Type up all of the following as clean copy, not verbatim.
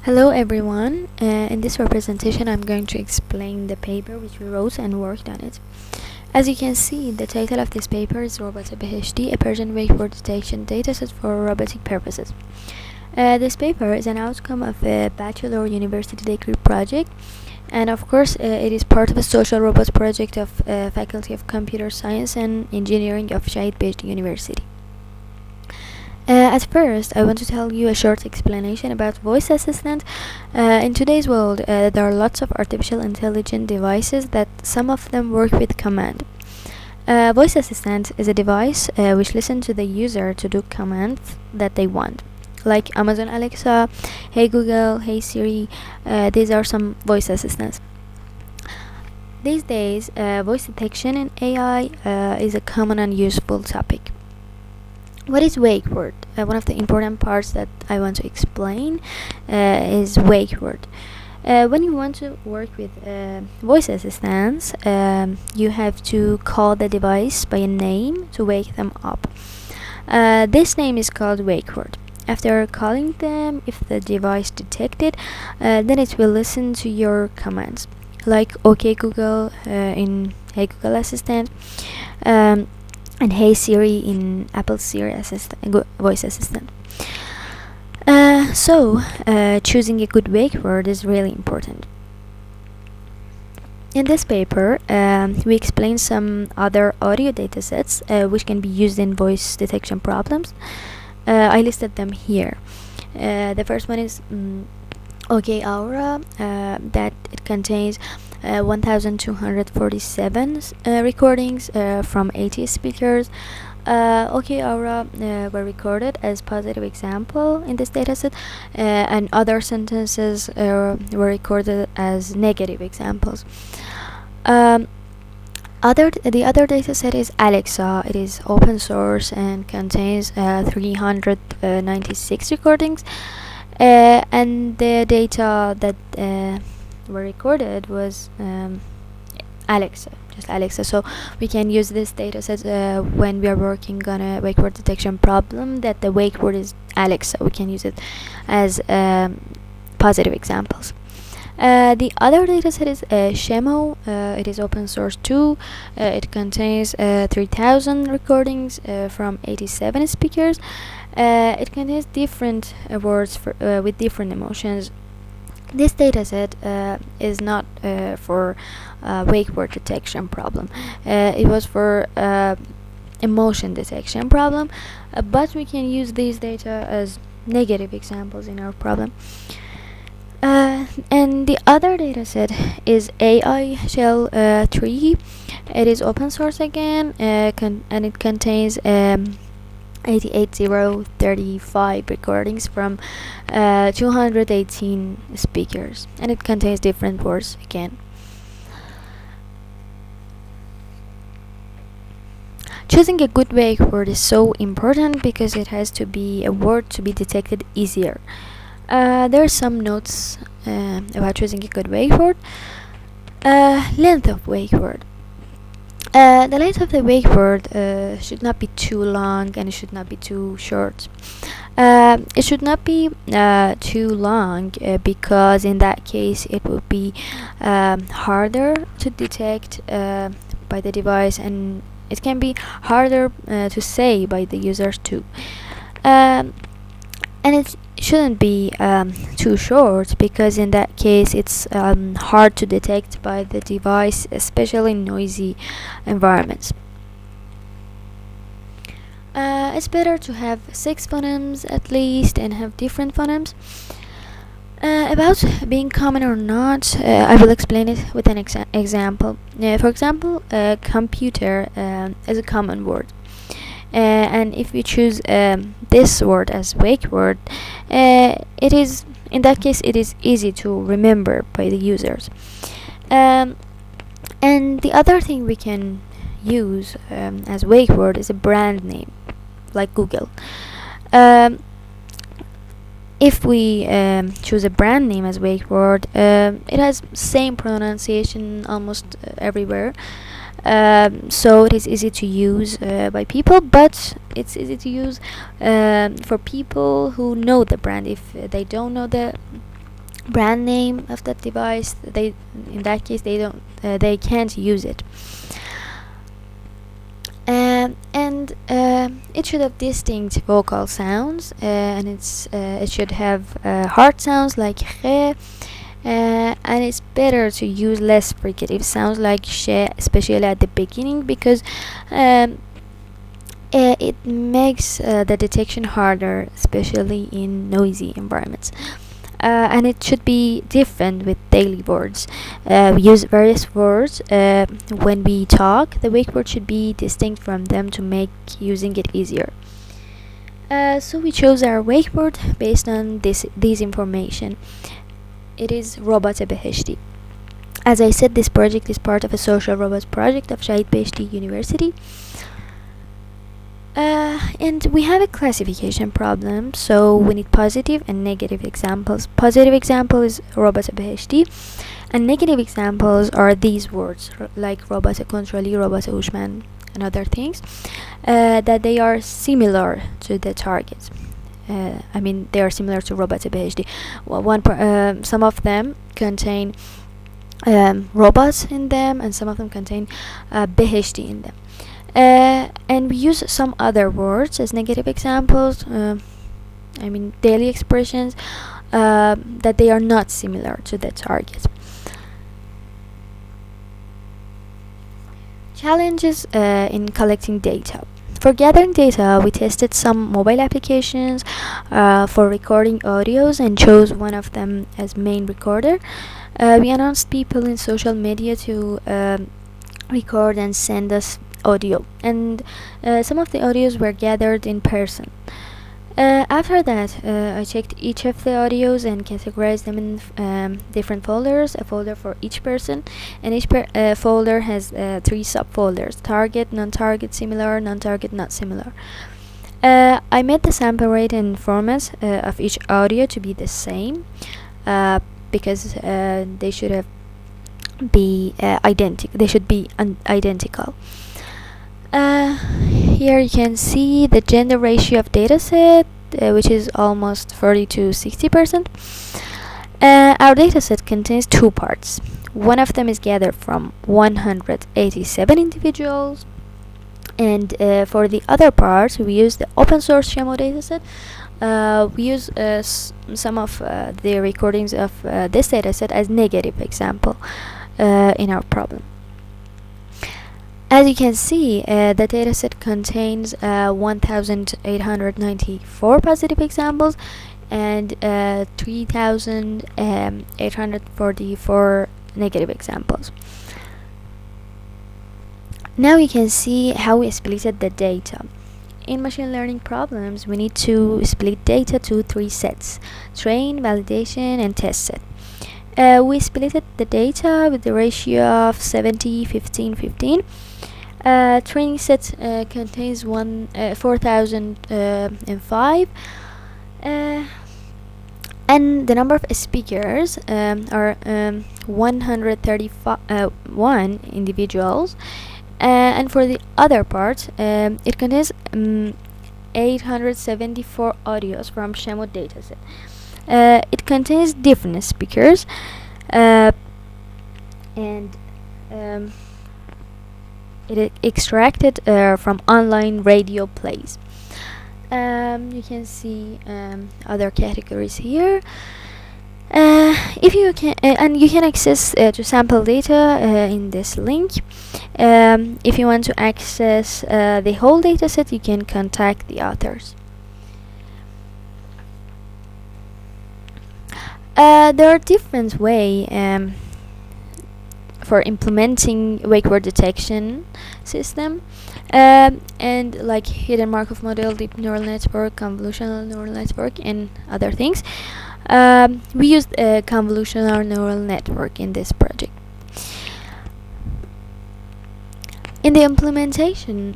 Hello everyone. In this representation I'm going to explain the paper which we wrote and worked on it. As you can see, the title of this paper is Robat-e-Beheshti, a Persian wakeword detection dataset for robotic purposes. This paper is an outcome of a bachelor university degree project, and of course it is part of a social robot project of Faculty of Computer Science and Engineering of Beheshti University. At first, I want to tell you a short explanation about voice assistant. In today's world, there are lots of artificial intelligent devices that some of them work with command. Voice assistant is a device which listens to the user to do commands that they want, like Amazon Alexa, Hey Google, Hey Siri. These are some voice assistants. These days, voice detection in AI is a common and useful topic. What is wake word? One of the important parts that I want to explain is wake word. When you want to work with voice assistants, you have to call the device by a name to wake them up. This name is called wake word. After calling them, if the device detected, then it will listen to your commands, like OK Google in Hey Google Assistant. And Hey Siri in Apple Siri voice assistant. So choosing a good wake word is really important. In this paper, we explain some other audio datasets which can be used in voice detection problems. I listed them here. The first one is OK Aura, that it contains 1247 recordings from 80 speakers. OK Aura were recorded as positive example in this dataset, and other sentences were recorded as negative examples. The other dataset is Alexa. It is open source and contains 396 recordings, and the data that were recorded was Alexa, just Alexa. So we can use this dataset when we are working on a wake word detection problem that the wake word is Alexa. We can use it as positive examples. The other dataset is Shemo. It is open source too. It contains 3,000 recordings from 87 speakers. It contains different words with different emotions. This dataset is not for wake word detection problem. It was for emotion detection problem, but we can use these data as negative examples in our problem. And the other dataset is AI Shell 3. It is open source again, and it contains 88035 recordings from 218 speakers, and it contains different words again. Choosing a good wake word is so important because it has to be a word to be detected easier. There are some notes about choosing a good wake word. Length of wake word. The length of the wake word should not be too long, and it should not be too short. It should not be too long because in that case it would be harder to detect by the device, and it can be harder to say by the users too. And it shouldn't be too short because in that case it's hard to detect by the device, especially in noisy environments. It's better to have 6 phonemes at least and have different phonemes. About being common or not, I will explain it with an example. For example, computer is a common word. And if we choose this word as wake word, it is in that case it is easy to remember by the users. And the other thing we can use as wake word is a brand name, like Google. If we choose a brand name as wake word, it has same pronunciation almost everywhere. So it is easy to use by people, but it's easy to use for people who know the brand. If they don't know the brand name of that device, in that case they can't use it. And it should have distinct vocal sounds, and it should have hard sounds like khe, and it's better to use less fricative sounds like she, especially at the beginning, because it makes the detection harder, especially in noisy environments. And it should be different with daily words. We use various words when we talk. The wake word should be distinct from them to make using it easier. So we chose our wake word based on this information. It is Robat-e-Beheshti. As I said, this project is part of a social robots project of Shekofteh University. And we have a classification problem, so we need positive and negative examples. Positive example is Robat-e-Beheshti, and negative examples are these words like Robat-e-Kontroli, Robat-e-Houshmand, and other things, that they are similar to the target. They are similar to Robat-e-Beheshti. Some of them contain robots in them, and some of them contain Beheshti in them. And we use some other words as negative examples, daily expressions, that they are not similar to the target. Challenges in collecting data. For gathering data, we tested some mobile applications for recording audios and chose one of them as main recorder. We announced people in social media to record and send us audio, and some of the audios were gathered in person. After that, I checked each of the audios and categorized them in different folders, a folder for each person, and each folder has 3 subfolders: target, non-target, similar, non-target, not similar. I made the sample rate and format of each audio to be the same, because they should be identical. They should be identical. Here you can see the gender ratio of dataset, which is almost 40 to 60%. Our dataset contains 2 parts. One of them is gathered from 187 individuals, and for the other parts we use the open source Shemo dataset. We use some of the recordings of this dataset as negative example in our problem. As you can see, the dataset contains 1,894 positive examples and 3,844 negative examples. Now you can see how we splitted the data. In machine learning problems, we need to split data to 3 sets: train, validation, and test set. We splitted the data with the ratio of 70, 15, 15. Training set contains 4,005, and the number of speakers are 131 individuals, and for the other part it contains 874 audios from Shemo dataset. It contains different speakers, and it extracted from online radio plays. You can see other categories here. If you can, and you can access to sample data in this link. If you want to access the whole dataset, you can contact the authors. There are different ways for implementing wake word detection system, and like hidden Markov model, deep neural network, convolutional neural network, and other things. We used a convolutional neural network in this project. In the implementation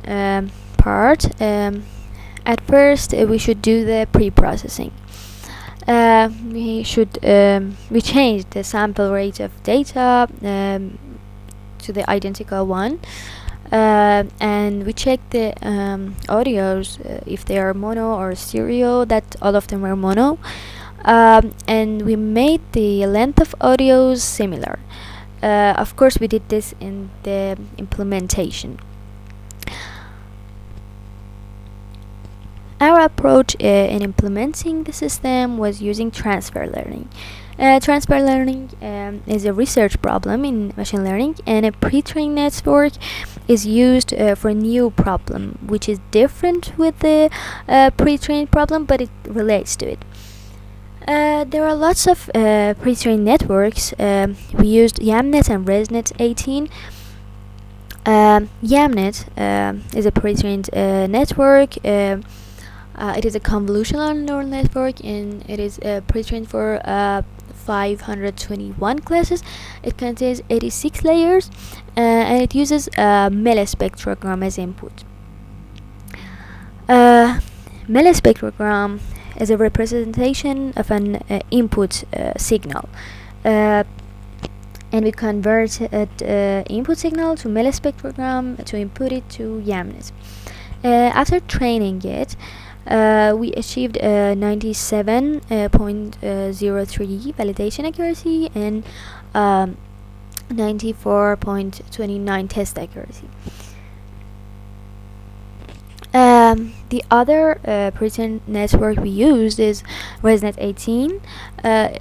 part, at first we should do the pre-processing. We changed the sample rate of data to the identical one, and we checked the audios if they are mono or stereo, that all of them were mono. and we made the length of audios similar. Of course, we did this in the implementation. Our approach in implementing the system was using transfer learning. Transfer learning is a research problem in machine learning, and a pre-trained network is used for a new problem, which is different with the pre-trained problem, but it relates to it. There are lots of pre-trained networks. We used YAMNet and ResNet 18. YAMNet is a pre-trained network. It is a convolutional neural network, and it is pre-trained for 521 classes. It contains 86 layers, and it uses millispectrogram as input. Millispectrogram is a representation of an input signal, and we convert input signal to millispectrogram to input it to YAMNet. After training it, we achieved 97.03 validation accuracy and 94.29 test accuracy. The other pre-trained network we used is ResNet 18,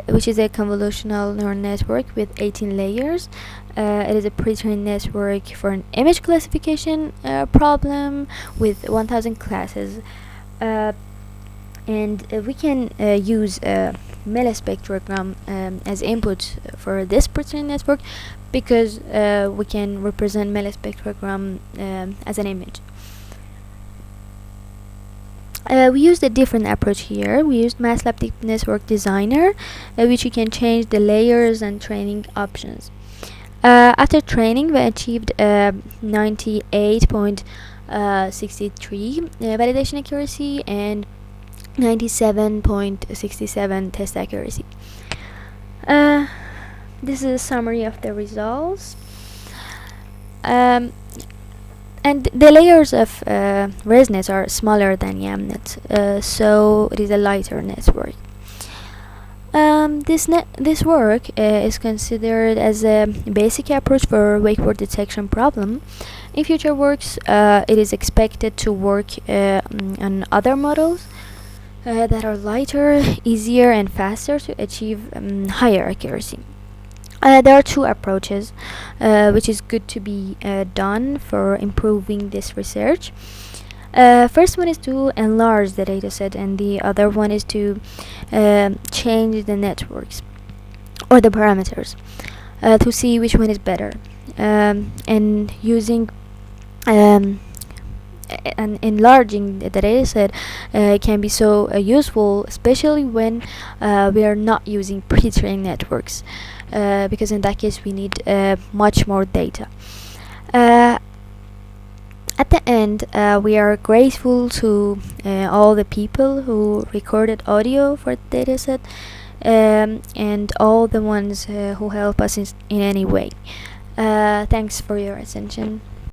which is a convolutional neural network with 18 layers. It is a pre-trained network for an image classification problem with 1000 classes. And we can use millispectrogram as input for this pre-trained network because we can represent millispectrogram as an image. We used a different approach here. We used MATLAB Deep Network Designer, which you can change the layers and training options. After training, we achieved 98.63 validation accuracy and 97.67 test accuracy. This is a summary of the results. And the layers of ResNet are smaller than YAMNet, so it is a lighter network. This work is considered as a basic approach for wakeboard detection problem. In future works, it is expected to work on other models that are lighter, easier, and faster to achieve higher accuracy. There are two approaches which is good to be done for improving this research. First one is to enlarge the dataset, and the other one is to change the networks or the parameters to see which one is better. And using and enlarging the dataset can be so useful, especially when we are not using pre-trained networks, because in that case we need much more data. At the end, we are grateful to all the people who recorded audio for the dataset, and all the ones who help us in any way. Thanks for your attention.